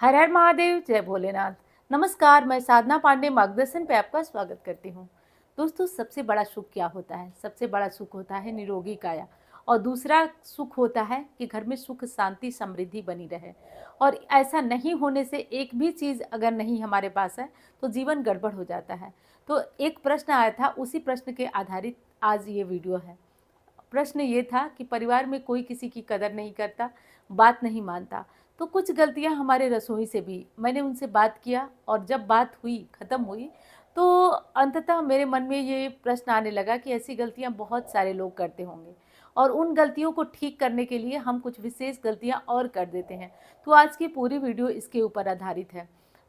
हर हर महादेव, जय भोलेनाथ। नमस्कार, मैं साधना पांडे मार्गदर्शन पे आपका स्वागत करती हूँ। दोस्तों, सबसे बड़ा सुख क्या होता है? सबसे बड़ा सुख होता है निरोगी काया। और दूसरा सुख होता है कि घर में सुख शांति समृद्धि बनी रहे। और ऐसा नहीं होने से एक भी चीज़ अगर नहीं हमारे पास है तो जीवन गड़बड़ हो जाता है। तो एक प्रश्न आया था, उसी प्रश्न के आधारित आज ये वीडियो है। प्रश्न ये था कि परिवार में कोई किसी की कदर नहीं करता, बात नहीं मानता। तो कुछ गलतियां हमारे रसोई से भी, मैंने उनसे बात किया और जब बात हुई, ख़त्म हुई, तो अंततः मेरे मन में ये प्रश्न आने लगा कि ऐसी गलतियां बहुत सारे लोग करते होंगे और उन गलतियों को ठीक करने के लिए हम कुछ विशेष गलतियां और कर देते हैं। तो आज की पूरी वीडियो इसके ऊपर आधारित है।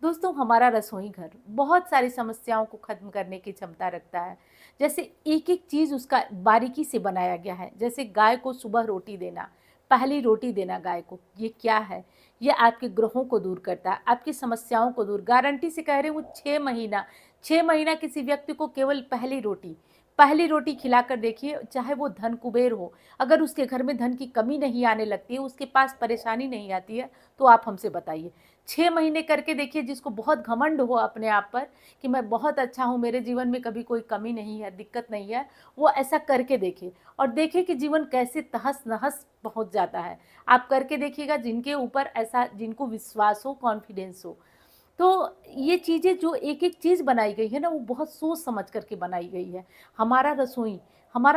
दोस्तों, हमारा रसोई घर बहुत सारी समस्याओं को ख़त्म करने की क्षमता रखता है। जैसे एक एक चीज़ उसका बारीकी से बनाया गया है। जैसे गाय को सुबह रोटी देना, पहली रोटी देना गाय को, ये क्या है? ये आपके ग्रहों को दूर करता है, आपकी समस्याओं को दूर, गारंटी से कह रहे हैं। वो 6 महीना, 6 महीना किसी व्यक्ति को केवल पहली रोटी खिलाकर देखिए, चाहे वो धन कुबेर हो। अगर उसके घर में धन की कमी नहीं आने लगती है, उसके पास परेशानी नहीं आती है, तो आप हमसे बताइए। 6 महीने करके देखिए, जिसको बहुत घमंड हो अपने आप पर कि मैं बहुत अच्छा हूँ, मेरे जीवन में कभी कोई कमी नहीं है, दिक्कत नहीं है, वो ऐसा करके देखे और देखे कि जीवन कैसे तहस नहस पहुँच जाता है। आप करके देखिएगा, जिनके ऊपर ऐसा, जिनको विश्वास हो, कॉन्फिडेंस हो। तो ये चीज़ें जो एक एक चीज़ बनाई गई है ना, वो बहुत सोच समझ करके बनाई गई है। हमारा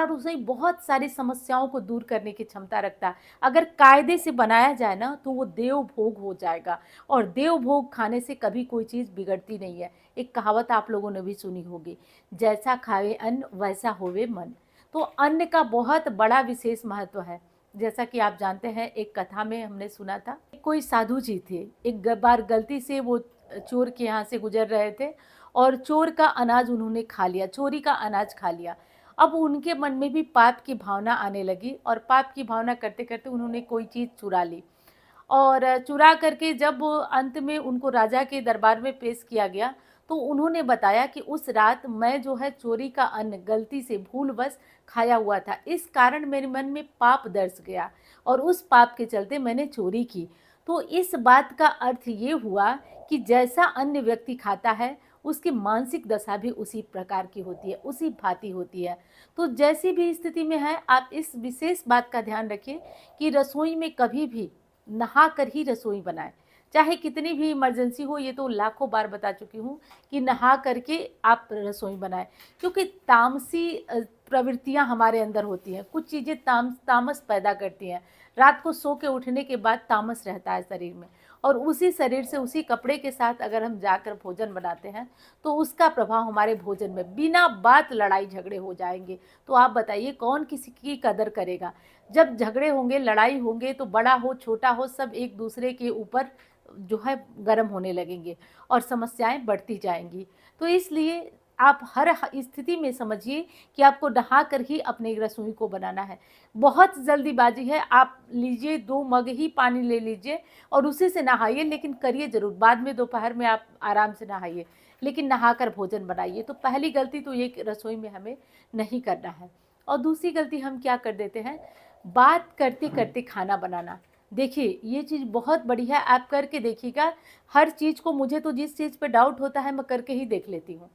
रसोई बहुत सारी समस्याओं को दूर करने की क्षमता रखता है। अगर कायदे से बनाया जाए ना, तो वो देव भोग हो जाएगा। और देव भोग खाने से कभी कोई चीज़ बिगड़ती नहीं है। एक कहावत आप लोगों ने भी सुनी होगी, जैसा खाए अन्न वैसा होवे मन। तो अन्न का बहुत बड़ा विशेष महत्व है। जैसा कि आप जानते हैं, एक कथा में हमने सुना था, कोई साधु जी थे। एक बार गलती से वो चोर के यहाँ से गुजर रहे थे और चोर का अनाज उन्होंने खा लिया, चोरी का अनाज खा लिया। अब उनके मन में भी पाप की भावना आने लगी और पाप की भावना करते करते उन्होंने कोई चीज़ चुरा ली। और चुरा करके जब अंत में उनको राजा के दरबार में पेश किया गया, तो उन्होंने बताया कि उस रात मैं जो है चोरी का अन्न गलती से भूलवश खाया हुआ था, इस कारण मेरे मन में पाप दर्ज गया और उस पाप के चलते मैंने चोरी की। तो इस बात का अर्थ ये हुआ कि जैसा अन्य व्यक्ति खाता है, उसकी मानसिक दशा भी उसी प्रकार की होती है, उसी भांति होती है। तो जैसी भी स्थिति में है, आप इस विशेष बात का ध्यान रखिए कि रसोई में कभी भी नहा कर ही रसोई बनाएं। चाहे कितनी भी इमरजेंसी हो, ये तो लाखों बार बता चुकी हूँ कि नहा करके आप रसोई बनाएं। क्योंकि तामसी प्रवृत्तियाँ हमारे अंदर होती हैं, कुछ चीज़ें तामस पैदा करती हैं। रात को सो के उठने के बाद तामस रहता है शरीर में, और उसी शरीर से, उसी कपड़े के साथ अगर हम जाकर भोजन बनाते हैं, तो उसका प्रभाव हमारे भोजन में बिना बात लड़ाई झगड़े हो जाएंगे। तो आप बताइए, कौन किसी की कदर करेगा? जब झगड़े होंगे, लड़ाई होंगे, तो बड़ा हो छोटा हो, सब एक दूसरे के ऊपर जो है गर्म होने लगेंगे और समस्याएं बढ़ती जाएंगी। तो इसलिए आप हर स्थिति में समझिए कि आपको नहा कर ही अपने रसोई को बनाना है। बहुत जल्दीबाजी है, आप लीजिए 2 मग ही पानी ले लीजिए और उसी से नहाइए, लेकिन करिए ज़रूर। बाद में दोपहर में आप आराम से नहाइए, लेकिन नहाकर भोजन बनाइए। तो पहली गलती तो ये रसोई में हमें नहीं करना है। और दूसरी गलती हम क्या कर देते हैं, बात करते करते खाना बनाना। देखिए, ये चीज़ बहुत बड़ी है, आप करके देखिएगा। हर चीज़ को, मुझे तो जिस चीज़ पे डाउट होता है, मैं करके ही देख लेती हूँ।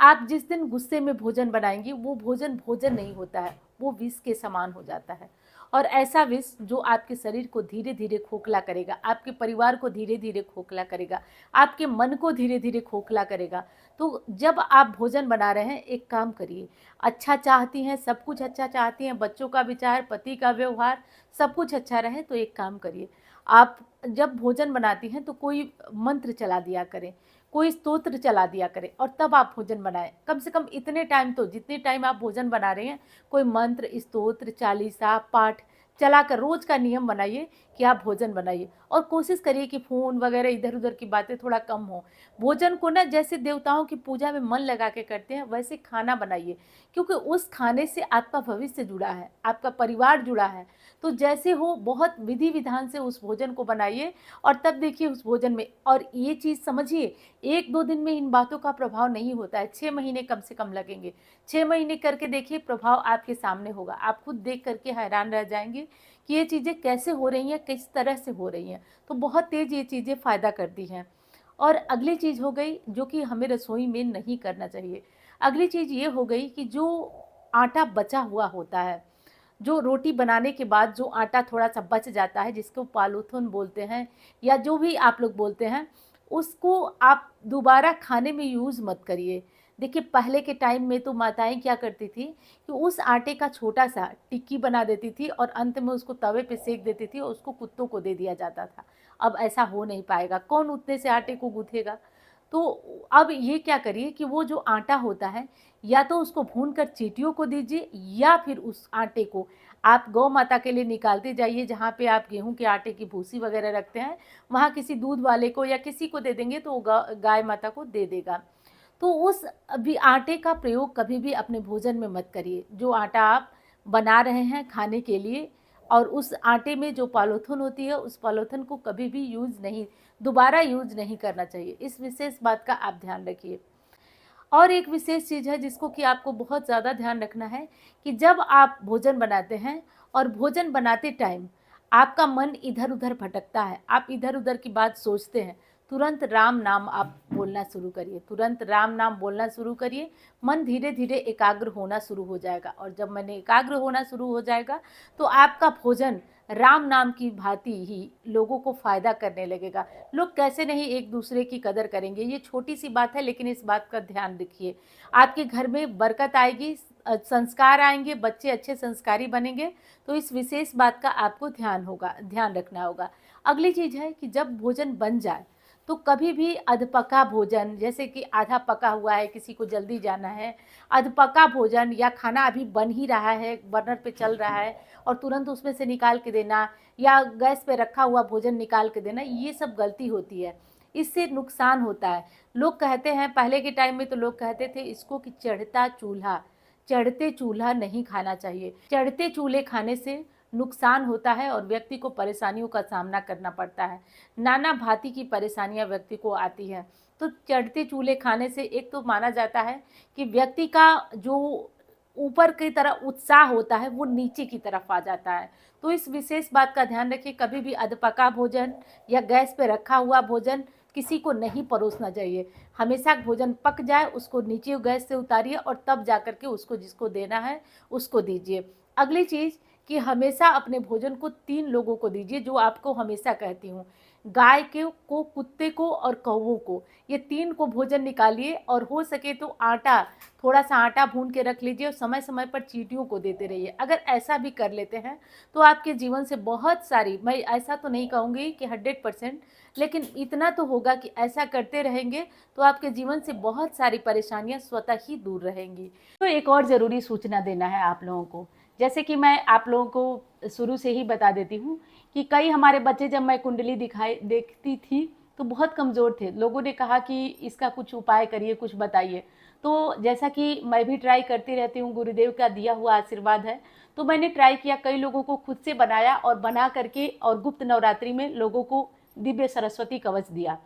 आप जिस दिन गुस्से में भोजन बनाएंगी, वो भोजन भोजन नहीं होता है, वो विष के समान हो जाता है। और ऐसा विष जो आपके शरीर को धीरे धीरे खोखला करेगा, आपके परिवार को धीरे धीरे खोखला करेगा, आपके मन को धीरे धीरे खोखला करेगा। तो जब आप भोजन बना रहे हैं, एक काम करिए। अच्छा चाहती हैं, सब कुछ अच्छा चाहती हैं, बच्चों का विचार, पति का व्यवहार, सब कुछ अच्छा रहे, तो एक काम करिए। आप जब भोजन बनाती हैं तो कोई मंत्र चला दिया करें, कोई स्तोत्र चला दिया करें और तब आप भोजन बनाएं। कम से कम इतने टाइम तो, जितने टाइम आप भोजन बना रहे हैं, कोई मंत्र, स्तोत्र, चालीसा पाठ चलाकर रोज का नियम बनाइए कि आप भोजन बनाइए। और कोशिश करिए कि फ़ोन वगैरह, इधर उधर की बातें थोड़ा कम हो। भोजन को ना, जैसे देवताओं की पूजा में मन लगा के करते हैं, वैसे खाना बनाइए। क्योंकि उस खाने से आपका भविष्य जुड़ा है, आपका परिवार जुड़ा है। तो जैसे हो, बहुत विधि विधान से उस भोजन को बनाइए और तब देखिए उस भोजन में। और ये चीज़ समझिए, 1-2 दिन में इन बातों का प्रभाव नहीं होता है, 6 महीने कम से कम लगेंगे। 6 महीने करके देखिए, प्रभाव आपके सामने होगा। आप खुद देख करके हैरान रह जाएंगे कि ये चीज़ें कैसे हो रही हैं, किस तरह से हो रही हैं। तो बहुत तेज़ ये चीज़ें फ़ायदा करती हैं। और अगली चीज़ हो गई जो कि हमें रसोई में नहीं करना चाहिए। अगली चीज़ ये हो गई कि जो आटा बचा हुआ होता है, जो रोटी बनाने के बाद जो आटा थोड़ा-सा बच जाता है, जिसको पालोथन बोलते हैं या जो भी आप लोग बोलते हैं, उसको आप दोबारा खाने में यूज़ मत करिए। देखिए पहले के टाइम में तो माताएँ क्या करती थी कि उस आटे का छोटा-सा टिक्की बना देती थी और अंत में उसको तवे पे सेंक देती थी और उसको कुत्तों को दे दिया जाता था। अब ऐसा हो नहीं पाएगा, कौन उतने से आटे को गूँथेगा? तो अब ये क्या करिए कि वो जो आटा होता है, या तो उसको भून कर चींटियों को दीजिए या फिर उस आटे को आप गौ माता के लिए निकालते जाइए, जहाँ पे आप गेहूँ के आटे की भूसी वगैरह रखते हैं, वहाँ किसी दूध वाले को या किसी को दे देंगे तो वो गाय माता को दे देगा। तो उस अभी आटे का प्रयोग कभी भी अपने भोजन में मत करिए। जो आटा आप बना रहे हैं खाने के लिए और उस आटे में जो पॉलीथिन होती है, उस पॉलीथिन को कभी भी दोबारा यूज़ नहीं करना चाहिए। इस विशेष बात का आप ध्यान रखिए। और एक विशेष चीज़ है जिसको कि आपको बहुत ज़्यादा ध्यान रखना है कि जब आप भोजन बनाते हैं और भोजन बनाते टाइम आपका मन इधर-उधर भटकता है, आप इधर-उधर की बात सोचते हैं, तुरंत राम नाम आप बोलना शुरू करिए, तुरंत राम नाम बोलना शुरू करिए। मन धीरे-धीरे एकाग्र होना शुरू हो जाएगा और जब मन एकाग्र होना शुरू हो जाएगा, तो आपका भोजन राम नाम की भांति ही लोगों को फ़ायदा करने लगेगा। लोग कैसे नहीं एक दूसरे की कदर करेंगे। ये छोटी सी बात है लेकिन इस बात का ध्यान रखिए। आपके घर में बरकत आएगी, संस्कार आएंगे, बच्चे अच्छे संस्कारी बनेंगे। तो इस विशेष बात का आपको ध्यान रखना होगा। अगली चीज़ है कि जब भोजन बन जाए तो कभी भी अधपका भोजन, जैसे कि आधा पका हुआ है, किसी को जल्दी जाना है, अधपका भोजन या खाना अभी बन ही रहा है, बर्नर पे चल रहा है और तुरंत उसमें से निकाल के देना या गैस पे रखा हुआ भोजन निकाल के देना, ये सब गलती होती है। इससे नुकसान होता है। लोग कहते हैं, पहले के टाइम में तो लोग कहते थे इसको कि चढ़ते चूल्हा नहीं खाना चाहिए। चढ़ते चूल्हे खाने से नुकसान होता है और व्यक्ति को परेशानियों का सामना करना पड़ता है। नाना भांति की परेशानियां व्यक्ति को आती हैं। तो चढ़ते चूल्हे खाने से एक तो माना जाता है कि व्यक्ति का जो ऊपर की तरफ उत्साह होता है वो नीचे की तरफ आ जाता है। तो इस विशेष बात का ध्यान रखिए, कभी भी अधपका भोजन या गैस पे रखा हुआ भोजन किसी को नहीं परोसना चाहिए। हमेशा भोजन पक जाए उसको नीचे गैस से उतारिए और तब जाकर के उसको जिसको देना है उसको दीजिए। अगली चीज़ कि हमेशा अपने भोजन को 3 लोगों को दीजिए, जो आपको हमेशा कहती हूँ। गाय को, कुत्ते को और कौवों को, ये 3 को भोजन निकालिए और हो सके तो थोड़ा-सा आटा भून के रख लीजिए और समय-समय पर चींटियों को देते रहिए। अगर ऐसा भी कर लेते हैं तो आपके जीवन से बहुत सारी, मैं ऐसा तो नहीं कहूँगी कि 100%, लेकिन इतना तो होगा कि ऐसा करते रहेंगे तो आपके जीवन से बहुत सारी परेशानियाँ स्वतः ही दूर रहेंगी। तो एक और ज़रूरी सूचना देना है आप लोगों को। जैसे कि मैं आप लोगों को शुरू से ही बता देती हूँ कि कई हमारे बच्चे, जब मैं कुंडली देखती थी तो बहुत कमज़ोर थे। लोगों ने कहा कि इसका कुछ उपाय करिए, कुछ बताइए। तो जैसा कि मैं भी ट्राई करती रहती हूँ, गुरुदेव का दिया हुआ आशीर्वाद है, तो मैंने ट्राई किया, कई लोगों को खुद से बनाया और बना करके और गुप्त नवरात्रि में लोगों को दिव्य सरस्वती कवच दिया।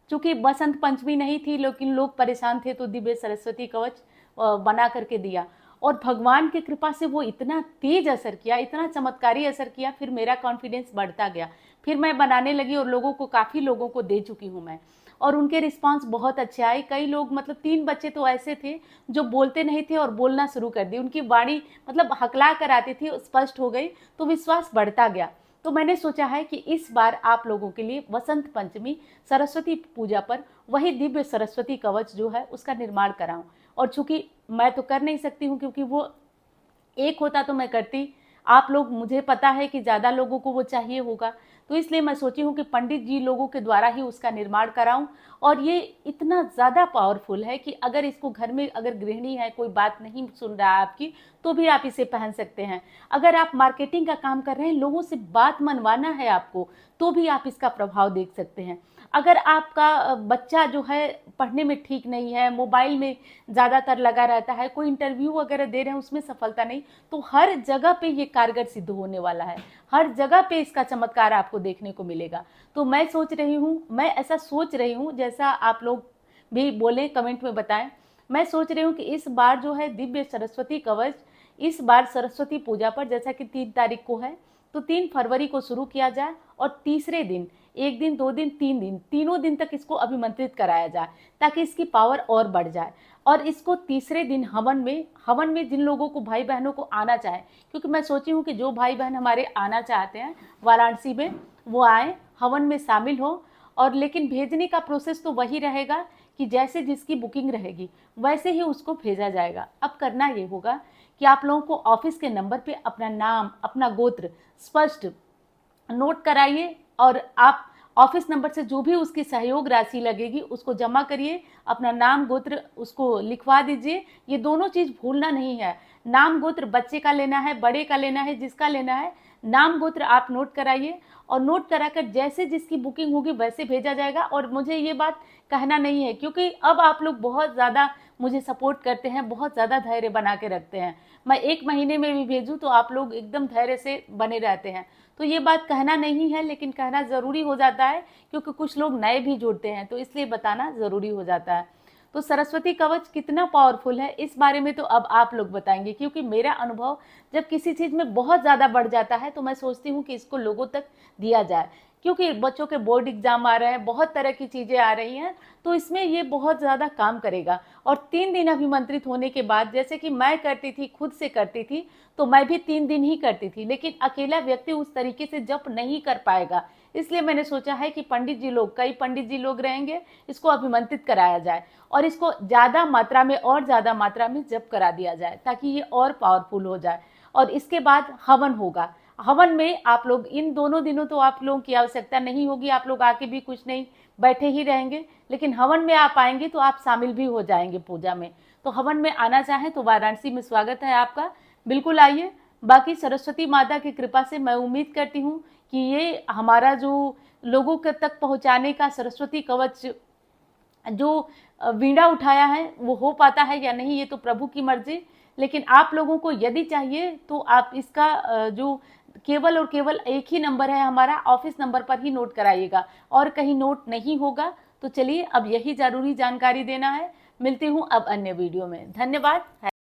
चूँकि बसंत पंचमी नहीं थी लेकिन लोग परेशान थे तो दिव्य सरस्वती कवच बना करके दिया और भगवान की कृपा से वो इतना तेज असर किया, इतना चमत्कारी असर किया, फिर मेरा कॉन्फिडेंस बढ़ता गया। फिर मैं बनाने लगी और काफ़ी लोगों को दे चुकी हूँ मैं, और उनके रिस्पांस बहुत अच्छे आए। कई लोग, मतलब 3 बच्चे तो ऐसे थे जो बोलते नहीं थे और बोलना शुरू कर दिए, उनकी वाणी मतलब हकला कर आती थी, स्पष्ट हो गई, तो विश्वास बढ़ता गया। तो मैंने सोचा है कि इस बार आप लोगों के लिए वसंत पंचमी सरस्वती पूजा पर वही दिव्य सरस्वती कवच जो है उसका निर्माण कराऊं। और चूंकि मैं तो कर नहीं सकती हूँ क्योंकि वो एक होता तो मैं करती, आप लोग, मुझे पता है कि ज़्यादा लोगों को वो चाहिए होगा, तो इसलिए मैं सोची हूँ कि पंडित जी लोगों के द्वारा ही उसका निर्माण कराऊं। और ये इतना ज़्यादा पावरफुल है कि अगर इसको घर में, अगर गृहिणी है, कोई बात नहीं सुन रहा है आपकी, तो भी आप इसे पहन सकते हैं। अगर आप मार्केटिंग का काम कर रहे हैं, लोगों से बात मनवाना है आपको, तो भी आप इसका प्रभाव देख सकते हैं। अगर आपका बच्चा जो है पढ़ने में ठीक नहीं है, मोबाइल में ज़्यादातर लगा रहता है, कोई इंटरव्यू वगैरह दे रहे हैं उसमें सफलता नहीं, तो हर जगह पे ये कारगर सिद्ध होने वाला है। हर जगह पे इसका चमत्कार आपको देखने को मिलेगा। तो मैं ऐसा सोच रही हूँ, जैसा आप लोग भी बोले कमेंट में बताएं। मैं सोच रही हूँ कि इस बार जो है दिव्य सरस्वती कवच इस बार सरस्वती पूजा पर, जैसा कि 3 तारीख को है, तो 3 फरवरी को शुरू किया जाए और तीसरे दिन, 1 दिन, 2 दिन, 3 दिन, तीनों दिन तक इसको अभिमंत्रित कराया जाए ताकि इसकी पावर और बढ़ जाए। और इसको तीसरे दिन हवन में जिन लोगों को, भाई बहनों को आना चाहे, क्योंकि मैं सोची हूँ कि जो भाई बहन हमारे आना चाहते हैं वाराणसी में, वो आए, हवन में शामिल हो। और लेकिन भेजने का प्रोसेस तो वही रहेगा कि जैसे जिसकी बुकिंग रहेगी वैसे ही उसको भेजा जाएगा। अब करना ये होगा कि आप लोगों को ऑफिस के नंबर पे अपना नाम, अपना गोत्र स्पष्ट नोट कराइए और आप ऑफिस नंबर से जो भी उसकी सहयोग राशि लगेगी उसको जमा करिए, अपना नाम गोत्र उसको लिखवा दीजिए। ये दोनों चीज़ भूलना नहीं है। नाम गोत्र बच्चे का लेना है, बड़े का लेना है, जिसका लेना है, नाम गोत्र आप नोट कराइए और नोट कराकर जैसे जिसकी बुकिंग होगी वैसे भेजा जाएगा। और मुझे ये बात कहना नहीं है क्योंकि अब आप लोग बहुत ज़्यादा मुझे सपोर्ट करते हैं, बहुत ज़्यादा धैर्य बना के रखते हैं। मैं 1 महीने में भी भेजूँ तो आप लोग एकदम धैर्य से बने रहते हैं। तो ये बात कहना नहीं है, लेकिन कहना ज़रूरी हो जाता है क्योंकि कुछ लोग नए भी जुड़ते हैं, तो इसलिए बताना ज़रूरी हो जाता है। तो सरस्वती कवच कितना पावरफुल है इस बारे में तो अब आप लोग बताएंगे, क्योंकि मेरा अनुभव जब किसी चीज़ में बहुत ज़्यादा बढ़ जाता है तो मैं सोचती हूँ कि इसको लोगों तक दिया जाए, क्योंकि बच्चों के बोर्ड एग्जाम आ रहे हैं, बहुत तरह की चीज़ें आ रही हैं, तो इसमें ये बहुत ज़्यादा काम करेगा। और 3 दिन अभिमंत्रित होने के बाद, जैसे कि मैं करती थी, खुद से करती थी, तो मैं भी 3 दिन ही करती थी, लेकिन अकेला व्यक्ति उस तरीके से जप नहीं कर पाएगा। इसलिए मैंने सोचा है कि पंडित जी लोग, कई पंडित जी लोग रहेंगे, इसको अभिमंत्रित कराया जाए और इसको ज़्यादा मात्रा में और ज़्यादा मात्रा में जप करा दिया जाए ताकि ये और पावरफुल हो जाए। और इसके बाद हवन होगा। हवन में आप लोग इन दोनों दिनों तो आप लोगों की आवश्यकता नहीं होगी, आप लोग आके भी कुछ नहीं, बैठे ही रहेंगे, लेकिन हवन में आप आएंगे तो आप शामिल भी हो जाएंगे पूजा में। तो हवन में आना चाहें तो वाराणसी में स्वागत है आपका, बिल्कुल आइए। बाकी सरस्वती माता की कृपा से मैं उम्मीद करती हूँ कि ये हमारा जो लोगों के तक पहुँचाने का सरस्वती कवच जो वीणा उठाया है वो हो पाता है या नहीं, ये तो प्रभु की मर्जी। लेकिन आप लोगों को यदि चाहिए तो आप इसका जो केवल और केवल एक ही नंबर है हमारा, ऑफिस नंबर पर ही नोट कराइएगा और कहीं नोट नहीं होगा। तो चलिए, अब यही ज़रूरी जानकारी देना है। मिलती हूँ अब अन्य वीडियो में। धन्यवाद।